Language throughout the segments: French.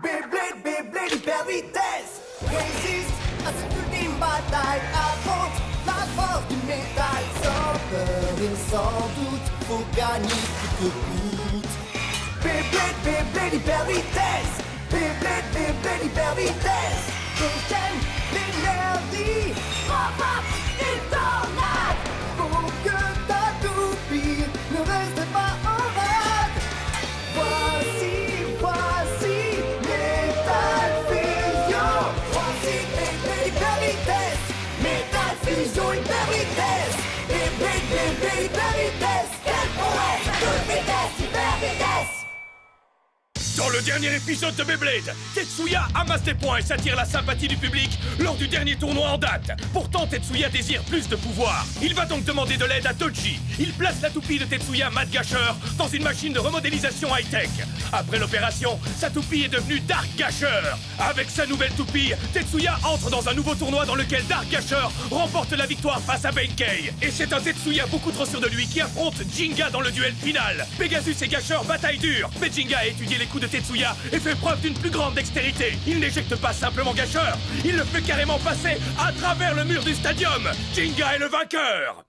Beyblade, Beyblade, hyper vitesse. Résiste à cette ultime bataille. Affronte la force du métal. Sans peur et sans doute, faut gagner coûte que coûte. Beyblade, Beyblade, hyper vitesse. Beyblade, Beyblade, hyper vitesse. Prochaine l'énergie. Pop, pop, une tornade. Pour que ta toupie ne reste pas en rade. Voici Metal Fusion. Voici Beyblade, hyper vitesse. Metal Fusion, hyper vitesse. Beyblade, Beyblade, hyper vitesse. Quelle prouesse, toute vitesse, hyper vitesse. Dans le dernier épisode de Beyblade, Tetsuya amasse des points et s'attire la sympathie du public lors du dernier tournoi en date. Pourtant, Tetsuya désire plus de pouvoir. Il va donc demander de l'aide à Toji. Il place la toupie de Tetsuya Mad Gasher dans une machine de remodélisation high-tech. Après l'opération, sa toupie est devenue Dark Gasher. Avec sa nouvelle toupie, Tetsuya entre dans un nouveau tournoi dans lequel Dark Gasher remporte la victoire face à Benkei. Et c'est un Tetsuya beaucoup trop sûr de lui qui affronte Jinga dans le duel final. Pegasus et Gasher bataillent dur, mais Jinga a étudié les coups de Tetsuya et fait preuve d'une plus grande dextérité. Il n'éjecte pas simplement Gasher, il le fait carrément passer à travers le mur du stadium. Jinga est le vainqueur.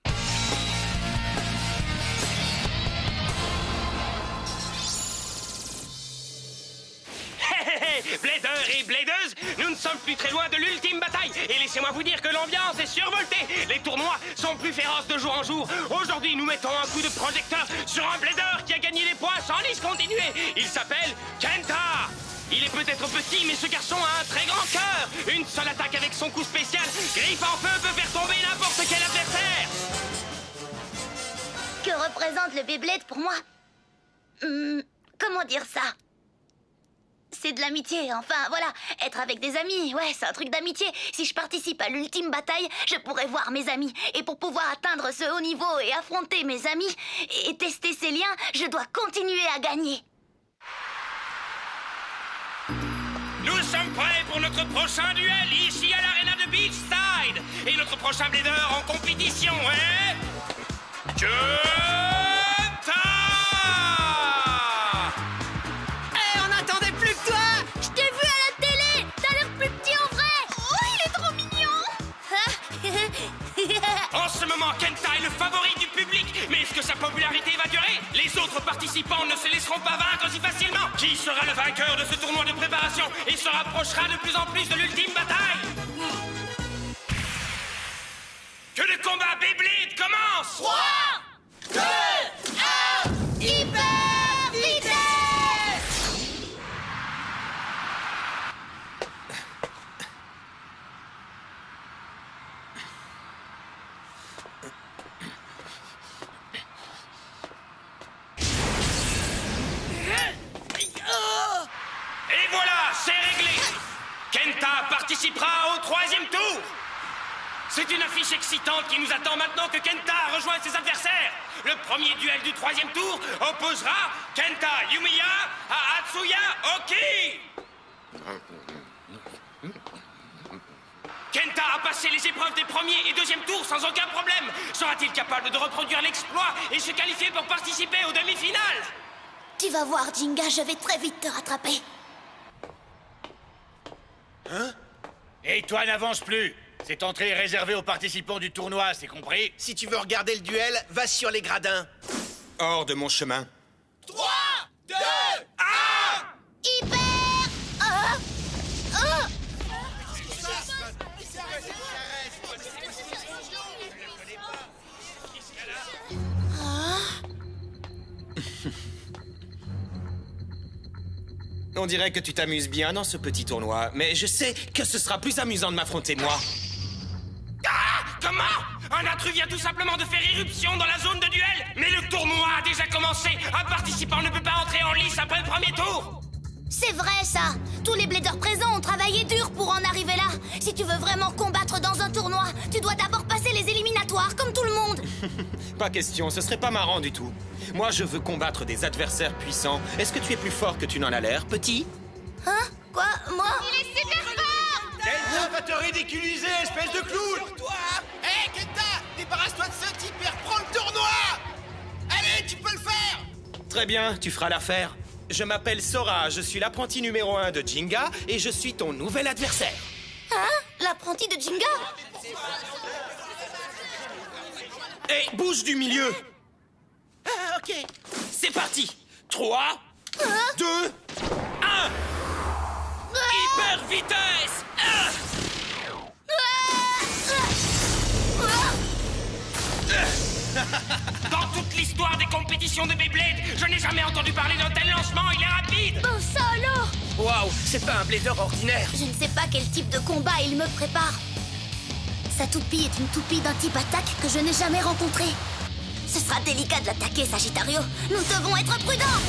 Bladers et bladeuses, nous ne sommes plus très loin de l'ultime bataille. Et laissez-moi vous dire que l'ambiance est survoltée. Les tournois sont plus féroces de jour en jour. Aujourd'hui, nous mettons un coup de projecteur sur un blader qui a gagné les points sans discontinuer. Il s'appelle Kenta. Il est peut-être petit, mais ce garçon a un très grand cœur. Une seule attaque avec son coup spécial, griffe en feu, peut faire tomber n'importe quel adversaire. Que représente le Beyblade pour moi? Comment dire ça? C'est de l'amitié, enfin voilà, être avec des amis, ouais, c'est un truc d'amitié. Si je participe à l'ultime bataille, je pourrai voir mes amis. Et pour pouvoir atteindre ce haut niveau et affronter mes amis et tester ces liens, je dois continuer à gagner. Nous sommes prêts pour notre prochain duel ici à l'aréna de Beachside. Et notre prochain blader en compétition est... Kenta! En ce moment, Kenta est le favori du public. Mais est-ce que sa popularité va durer? Les autres participants ne se laisseront pas vaincre si facilement. Qui sera le vainqueur de ce tournoi de préparation et se rapprochera de plus en plus de l'ultime bataille? Que le combat Beyblade commence! 3, 2, 1, hyper vitesse! Et voilà, c'est réglé. Kenta participera au 3e tour. C'est une affiche excitante qui nous attend maintenant que Kenta a rejoint ses adversaires. Le premier duel du 3e tour opposera Kenta Yumiya à Atsuya Oki. Kenta a passé les épreuves des premiers et 2e tours sans aucun problème. Sera-t-il capable de reproduire l'exploit et se qualifier pour participer aux demi-finales? Tu vas voir, Jinga, je vais très vite te rattraper. Hein? Et toi, n'avance plus. Cette entrée est réservée aux participants du tournoi, c'est compris? Si tu veux regarder le duel, va sur les gradins. Hors de mon chemin. 3, 2, 1! Hyper... On dirait que tu t'amuses bien dans ce petit tournoi, mais je sais que ce sera plus amusant de m'affronter moi. Ah! Comment? Un intrus vient tout simplement de faire irruption dans la zone de duel. Mais le tournoi a déjà commencé. Un participant ne peut pas entrer en lice après le premier tour. C'est vrai, ça. Tous les bladers présents ont travaillé dur pour en arriver là. Si tu veux vraiment combattre dans un tournoi, tu dois d'abord passer les éliminatoires, comme tout le monde. Pas question, ce serait pas marrant du tout. Moi, je veux combattre des adversaires puissants. Est-ce que tu es plus fort que tu n'en as l'air, petit? Hein? Quoi? Moi? Il est super fort! Kenta va te ridiculiser, espèce de clown! Toi! Hé, Kenta! Débarrasse-toi de ce type et reprends le tournoi! Allez, tu peux le faire! Très bien, tu feras l'affaire. Je m'appelle Sora, je suis l'apprenti numéro 1 de Jinga et je suis ton nouvel adversaire. Hein? L'apprenti de Jinga? Hé, bouge du milieu. Ah, ok. C'est parti. 3, 2, 1. Hyper vitesse. Dans toute l'histoire des compétitions de Beyblade, je n'ai jamais entendu parler d'un tel lancement, il est rapide. Bon, ça alors? Waouh, c'est pas un blader ordinaire. Je ne sais pas quel type de combat il me prépare. Sa toupie est une toupie d'un type attaque que je n'ai jamais rencontré. Ce sera délicat de l'attaquer, Sagittario. Nous devons être prudents.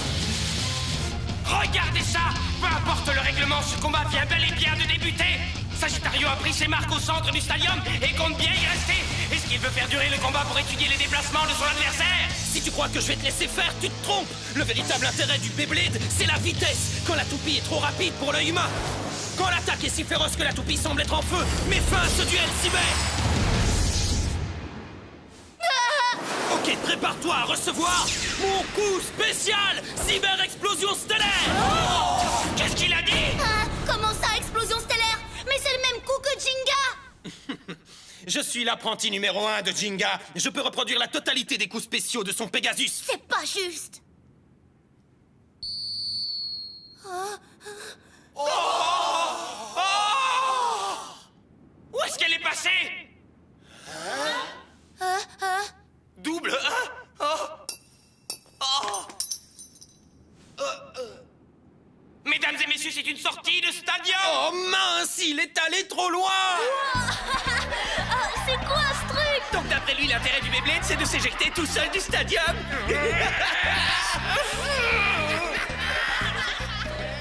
Regardez ça. Peu importe le règlement, ce combat vient bel et bien de débuter. Sagittario a pris ses marques au centre du stadium et compte bien y rester. Est-ce qu'il veut faire durer le combat pour étudier les déplacements de son adversaire? Si tu crois que je vais te laisser faire, tu te trompes. Le véritable intérêt du Beyblade, c'est la vitesse. Quand la toupie est trop rapide pour l'œil humain. Quand l'attaque est si féroce que la toupie semble être en feu, mets fin à ce duel cyber. Ok, prépare-toi à recevoir mon coup spécial, Cyber Explosion Stellaire. Qu'est-ce qu'il a dit? Ah, comment ça, explosion stellaire? Mais c'est le même coup que Jinga. Je suis l'apprenti numéro 1 de Jinga. Je peux reproduire la totalité des coups spéciaux de son Pegasus. C'est pas juste. Où est-ce qu'elle est passée? Double. Mesdames et messieurs, c'est une sortie de stadium. Oh mince, il est allé trop loin. C'est quoi ce truc? Donc d'après lui, l'intérêt du Beyblade, c'est de s'éjecter tout seul du stadium.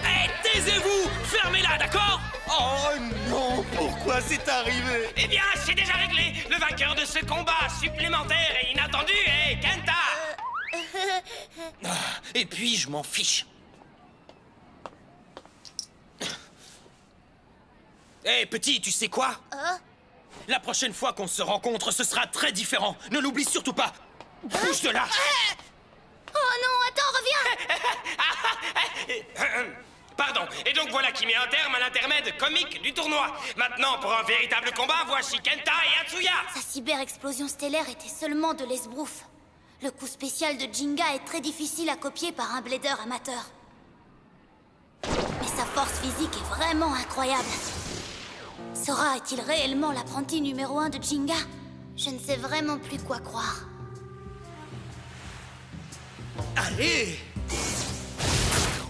Hé, taisez-vous. Fermez-la, d'accord? Oh non, pourquoi c'est arrivé? Eh bien, c'est déjà réglé. Le vainqueur de ce combat supplémentaire et inattendu est Kenta. Et puis, je m'en fiche. Hé, petit, tu sais quoi? La prochaine fois qu'on se rencontre, ce sera très différent. Ne l'oublie surtout pas. Bouge de là. Oh non, attends, reviens. Pardon. Et donc voilà qui met un terme à l'intermède comique du tournoi. Maintenant, pour un véritable combat, voici Kenta et Atsuya. Sa cyber-explosion stellaire était seulement de l'esbrouf. Le coup spécial de Jinga est très difficile à copier par un blader amateur. Mais sa force physique est vraiment incroyable. Sora est-il réellement l'apprenti numéro 1 de Jinga? Je ne sais vraiment plus quoi croire. Allez!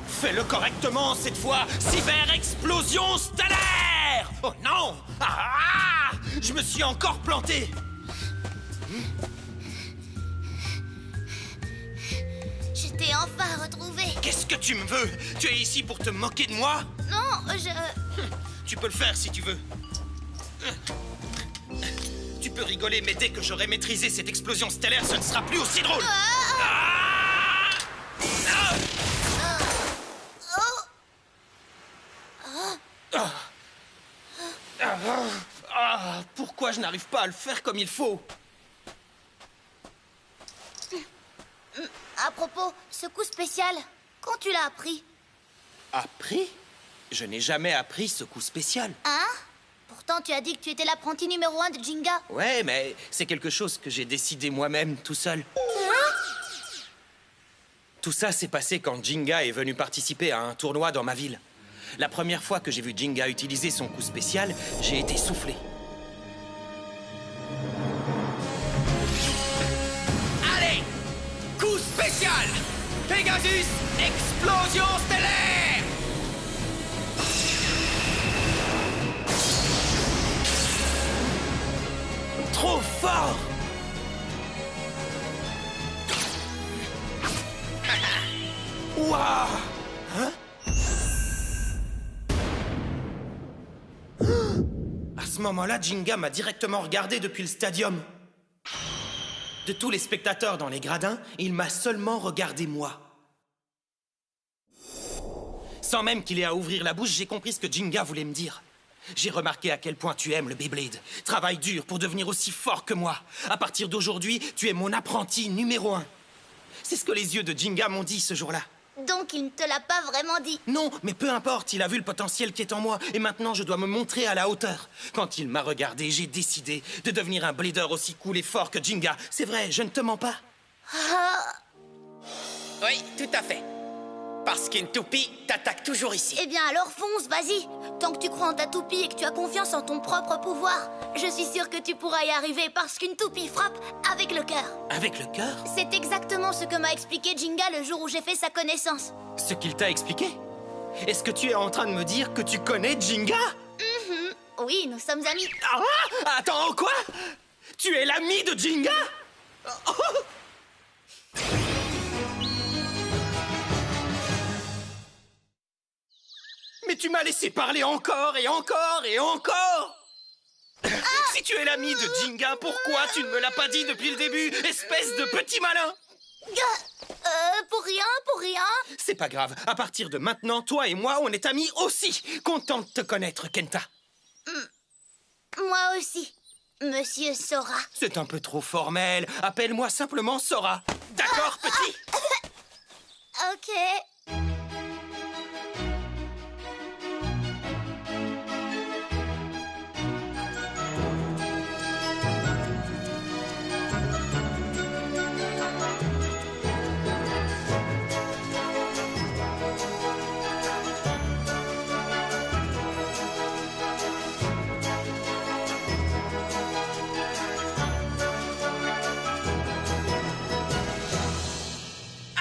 Fais-le correctement cette fois! Cyber Explosion Stellaire! Oh non! Ah! Je me suis encore planté! Je t'ai enfin retrouvé. Qu'est-ce que tu me veux? Tu es ici pour te moquer de moi? Non, Tu peux le faire si tu veux. Tu peux rigoler, mais dès que j'aurai maîtrisé cette explosion stellaire, ce ne sera plus aussi drôle. Pourquoi je n'arrive pas à le faire comme il faut? À propos, ce coup spécial, quand tu l'as appris? Appris? Je n'ai jamais appris ce coup spécial. Hein? Pourtant, tu as dit que tu étais l'apprenti numéro 1 de Jinga. Ouais, mais c'est quelque chose que j'ai décidé moi-même, tout seul. Tout ça s'est passé quand Jinga est venu participer à un tournoi dans ma ville. La première fois que j'ai vu Jinga utiliser son coup spécial, j'ai été soufflé. Allez! Coup spécial! Pegasus Explosion Stellaire! Trop fort! Waouh! Hein? À ce moment-là, Jinga m'a directement regardé depuis le stadium. De tous les spectateurs dans les gradins, il m'a seulement regardé moi. Sans même qu'il ait à ouvrir la bouche, j'ai compris ce que Jinga voulait me dire. J'ai remarqué à quel point tu aimes le Beyblade. Travaille dur pour devenir aussi fort que moi. À partir d'aujourd'hui, tu es mon apprenti numéro 1. C'est ce que les yeux de Jinga m'ont dit ce jour-là. Donc il ne te l'a pas vraiment dit. Non, mais peu importe, il a vu le potentiel qui est en moi. Et maintenant, je dois me montrer à la hauteur. Quand il m'a regardé, j'ai décidé de devenir un blader aussi cool et fort que Jinga. C'est vrai, je ne te mens pas. Ah. Oui, tout à fait. Parce qu'une toupie t'attaque toujours ici. Eh bien alors fonce, vas-y. Tant que tu crois en ta toupie et que tu as confiance en ton propre pouvoir, je suis sûre que tu pourras y arriver parce qu'une toupie frappe avec le cœur. Avec le cœur? C'est exactement ce que m'a expliqué Jinga le jour où j'ai fait sa connaissance. Ce qu'il t'a expliqué? Est-ce que tu es en train de me dire que tu connais Jinga? Oui, nous sommes amis. Ah! Attends, quoi? Tu es l'ami de Jinga? Oh! Mais tu m'as laissé parler encore et encore et encore! Si tu es l'ami de Jinga, pourquoi tu ne me l'as pas dit depuis le début, espèce de petit malin? Pour rien. C'est pas grave, à partir de maintenant, toi et moi, on est amis aussi. Content de te connaître, Kenta. Moi aussi, Monsieur Sora. C'est un peu trop formel, appelle-moi simplement Sora. D'accord, petit? Ok.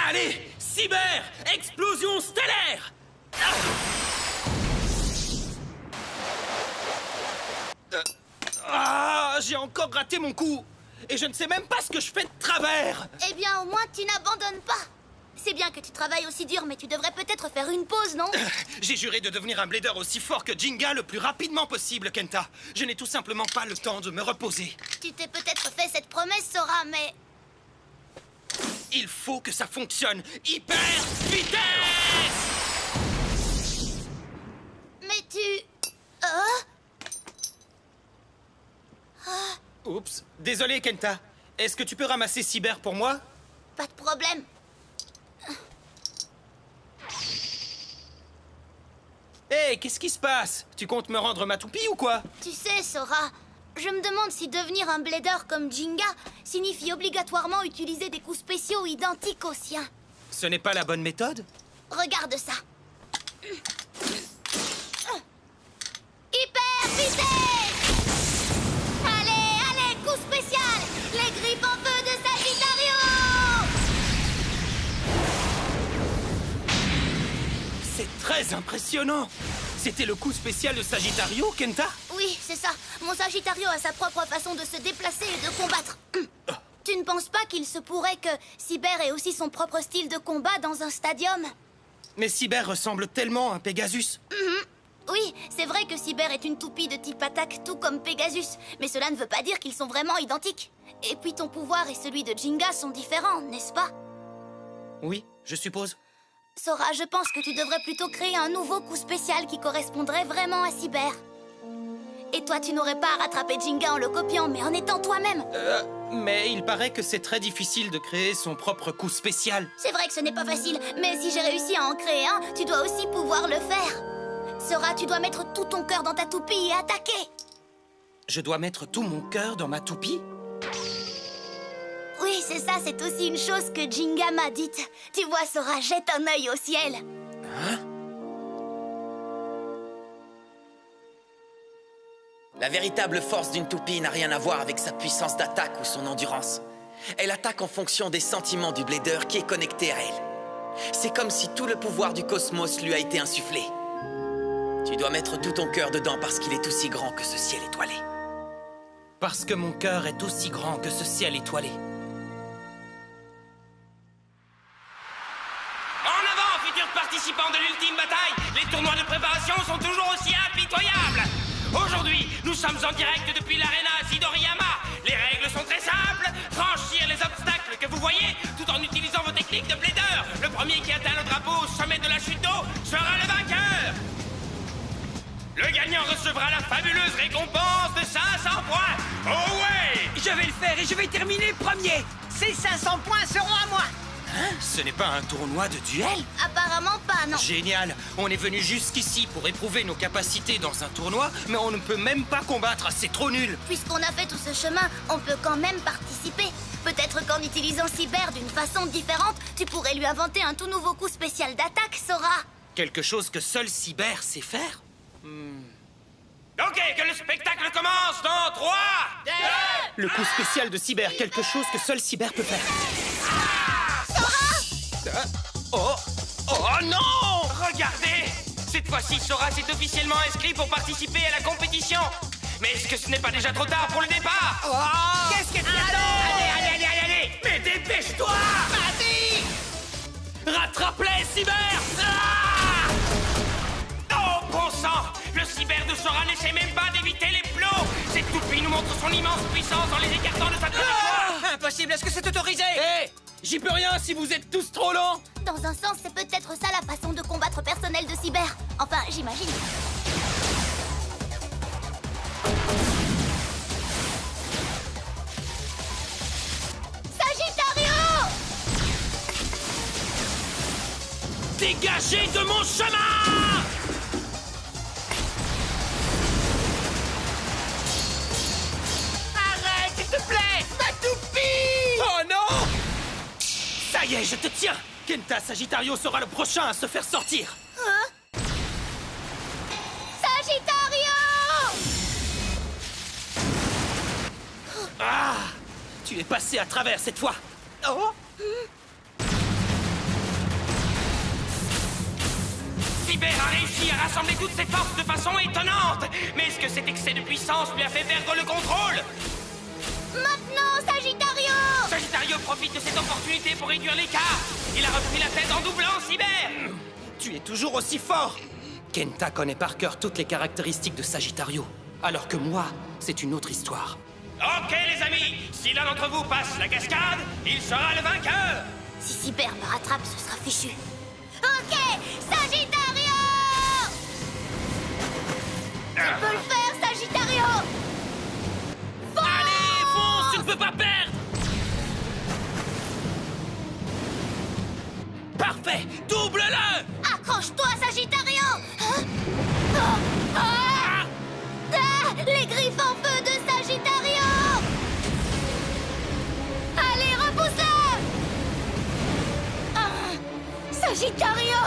Allez, cyber, explosion stellaire! J'ai encore raté mon coup. Et je ne sais même pas ce que je fais de travers. Eh bien, au moins, tu n'abandonnes pas. C'est bien que tu travailles aussi dur, mais tu devrais peut-être faire une pause, non? J'ai juré de devenir un blader aussi fort que Jinga le plus rapidement possible, Kenta. Je n'ai tout simplement pas le temps de me reposer. Tu t'es peut-être fait cette promesse, Sora, mais... Il faut que ça fonctionne. Hyper vitesse! Mais tu... Oups. Désolé, Kenta. Est-ce que tu peux ramasser Cyber pour moi? Pas de problème. Hé, qu'est-ce qui se passe? Tu comptes me rendre ma toupie ou quoi? Tu sais, Sora, je me demande si devenir un blader comme Jinga signifie obligatoirement utiliser des coups spéciaux identiques aux siens. Ce n'est pas la bonne méthode? Regarde ça. Hyper vitesse! Allez, coup spécial! Les griffes en feu de Sagittario! C'est très impressionnant. C'était le coup spécial de Sagittario, Kenta? Oui, c'est ça. Mon Sagittario a sa propre façon de se déplacer et de combattre. Tu ne penses pas qu'il se pourrait que Cyber ait aussi son propre style de combat dans un stadium? Mais Cyber ressemble tellement à Pegasus. Oui, c'est vrai que Cyber est une toupie de type attaque, tout comme Pegasus. Mais cela ne veut pas dire qu'ils sont vraiment identiques. Et puis ton pouvoir et celui de Jinga sont différents, n'est-ce pas? Oui, je suppose. Sora, je pense que tu devrais plutôt créer un nouveau coup spécial qui correspondrait vraiment à Cyber. Et toi, tu n'aurais pas à rattraper Jinga en le copiant, mais en étant toi-même. Mais il paraît que c'est très difficile de créer son propre coup spécial. C'est vrai que ce n'est pas facile, mais si j'ai réussi à en créer un, tu dois aussi pouvoir le faire. Sora, tu dois mettre tout ton cœur dans ta toupie et attaquer. Je dois mettre tout mon cœur dans ma toupie? Oui, c'est ça, c'est aussi une chose que Jinga m'a dite. Tu vois, Sora, jette un œil au ciel. Hein? La véritable force d'une toupie n'a rien à voir avec sa puissance d'attaque ou son endurance. Elle attaque en fonction des sentiments du blader qui est connecté à elle. C'est comme si tout le pouvoir du cosmos lui a été insufflé. Tu dois mettre tout ton cœur dedans parce qu'il est aussi grand que ce ciel étoilé. Parce que mon cœur est aussi grand que ce ciel étoilé. En avant, futurs participants de l'ultime bataille! Les tournois de préparation sont toujours aussi impitoyables! Aujourd'hui, nous sommes en direct depuis l'aréna Sidoriyama. Les règles sont très simples. Franchir les obstacles que vous voyez tout en utilisant vos techniques de blader. Le premier qui atteint le drapeau au sommet de la chute d'eau sera le vainqueur. Le gagnant recevra la fabuleuse récompense de 500 points. Oh ouais! Je vais le faire et je vais terminer premier. Ces 500 points seront à moi. Hein? Ce n'est pas un tournoi de duel? Apparemment pas, non. Génial! On est venu jusqu'ici pour éprouver nos capacités dans un tournoi, mais on ne peut même pas combattre, c'est trop nul! Puisqu'on a fait tout ce chemin, on peut quand même participer. Peut-être qu'en utilisant Cyber d'une façon différente, tu pourrais lui inventer un tout nouveau coup spécial d'attaque, Sora. Quelque chose que seul Cyber sait faire? Ok, que le spectacle commence dans 3, 2... Le coup spécial de Cyber, quelque chose que seul Cyber peut faire. Oh non! Regardez! Cette fois-ci, Sora s'est officiellement inscrit pour participer à la compétition. Mais est-ce que ce n'est pas déjà trop tard pour le départ? Qu'est-ce que tu as Allez! Mais dépêche-toi! Rattrape-les, Cyber! Oh, bon sang! Le Cyber de Sora n'essaie même pas d'éviter les plots! Cette toupie nous montre son immense puissance en les écartant de sa trajectoire! Impossible, est-ce que c'est autorisé? Hé! J'y peux rien si vous êtes tous trop lents! Dans un sens, c'est peut-être ça la façon de combattre personnel de Cyber. Enfin, j'imagine. Sagittario! Dégagez de mon chemin! Arrête, s'il te plaît! Ma toupie! Oh non! Ça y est, je te tiens! Kenta Sagittario sera le prochain à se faire sortir! Sagittario! Ah! Tu es passé à travers cette fois! Oh! Cyber a réussi à rassembler toutes ses forces de façon étonnante! Mais est-ce que cet excès de puissance lui a fait perdre le contrôle? Maintenant, Sagittario! Sagittario profite de cette opportunité pour réduire l'écart! Il a repris la tête en doublant Cyber! Tu es toujours aussi fort! Kenta connaît par cœur toutes les caractéristiques de Sagittario, alors que moi, c'est une autre histoire. Ok les amis, si l'un d'entre vous passe la cascade, il sera le vainqueur! Si Cyber me rattrape, ce sera fichu. Ok, Sagittario! Tu peux le faire, Sagittario! Allez, fonce, tu ne peux pas perdre! Parfait, double-le! Accroche-toi, Sagittario! Hein? Les griffes en feu de Sagittario! Allez, repousse-le! Sagittario!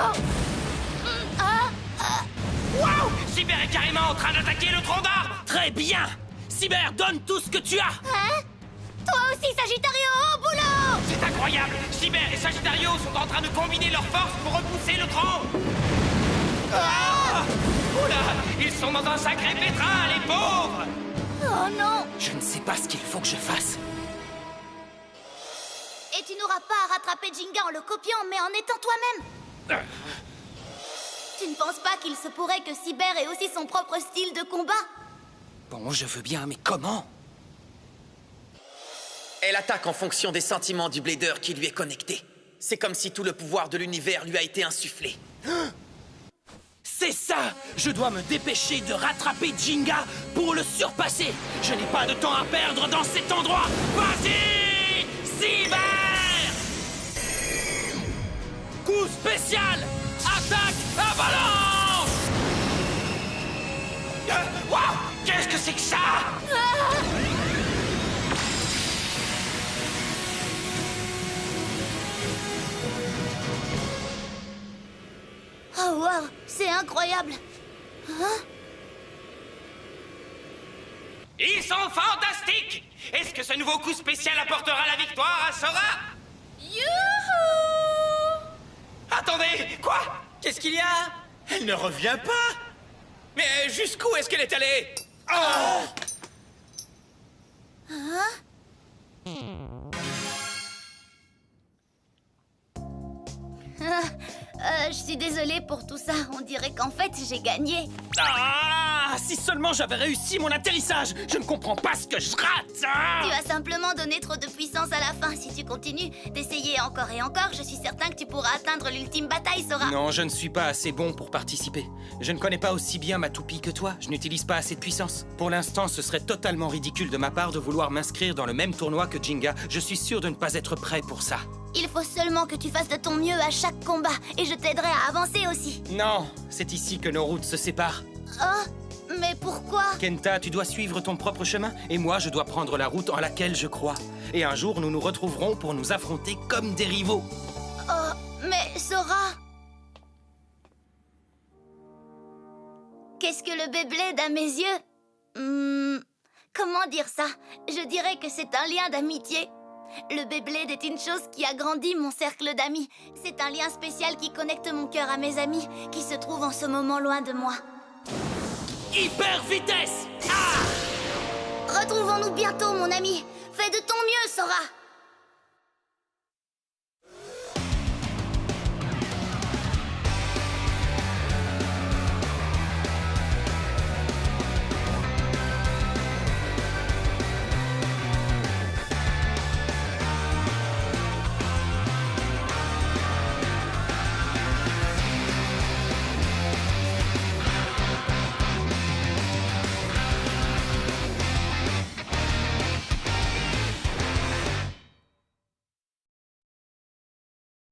Waouh! Cyber est carrément en train d'attaquer le tronc d'arbre! Très bien! Cyber, donne tout ce que tu as! Hein? Toi aussi, Sagittario, au boulot! C'est incroyable! Cyber et Sagittario sont en train de combiner leurs forces pour repousser le tronc! Ah! Oula! Ils sont dans un sacré pétrin, les pauvres! Oh non! Je ne sais pas ce qu'il faut que je fasse. Et tu n'auras pas à rattraper Jinga en le copiant, mais en étant toi-même! Tu ne penses pas qu'il se pourrait que Cyber ait aussi son propre style de combat? Bon, je veux bien, mais comment? Elle attaque en fonction des sentiments du Blader qui lui est connecté. C'est comme si tout le pouvoir de l'univers lui a été insufflé. C'est ça! Je dois me dépêcher de rattraper Jinga pour le surpasser! Je n'ai pas de temps à perdre dans cet endroit! Vas-y! Cyber! Coup spécial! Attaque avalanche! Waouh! Qu'est-ce que c'est que ça? Oh wow, c'est incroyable! Hein? Ils sont fantastiques! Est-ce que ce nouveau coup spécial apportera la victoire à Sora? Youhou! Attendez, quoi? Qu'est-ce qu'il y a? Elle ne revient pas. Mais jusqu'où est-ce qu'elle est allée? Oh! Je suis désolée pour tout ça. On dirait qu'en fait, j'ai gagné. Ah! Si seulement j'avais réussi mon atterrissage! Je ne comprends pas ce que je rate! Tu as simplement donné trop de puissance à la fin. Si tu continues d'essayer encore et encore, je suis certain que tu pourras atteindre l'ultime bataille, Sora. Non, je ne suis pas assez bon pour participer. Je ne connais pas aussi bien ma toupie que toi. Je n'utilise pas assez de puissance. Pour l'instant, ce serait totalement ridicule de ma part de vouloir m'inscrire dans le même tournoi que Jinga. Je suis sûr de ne pas être prêt pour ça. Il faut seulement que tu fasses de ton mieux à chaque combat, et je t'aiderai à avancer aussi. Non, c'est ici que nos routes se séparent. Oh, mais pourquoi? Kenta, tu dois suivre ton propre chemin, et moi je dois prendre la route en laquelle je crois. Et un jour, nous nous retrouverons pour nous affronter comme des rivaux. Oh, mais Sora... Qu'est-ce que le Beyblade à mes yeux? Comment dire ça? Je dirais que c'est un lien d'amitié. Le Beyblade est une chose qui agrandit mon cercle d'amis. C'est un lien spécial qui connecte mon cœur à mes amis, qui se trouvent en ce moment loin de moi. Hyper vitesse! Retrouvons-nous bientôt, mon ami. Fais de ton mieux, Sora.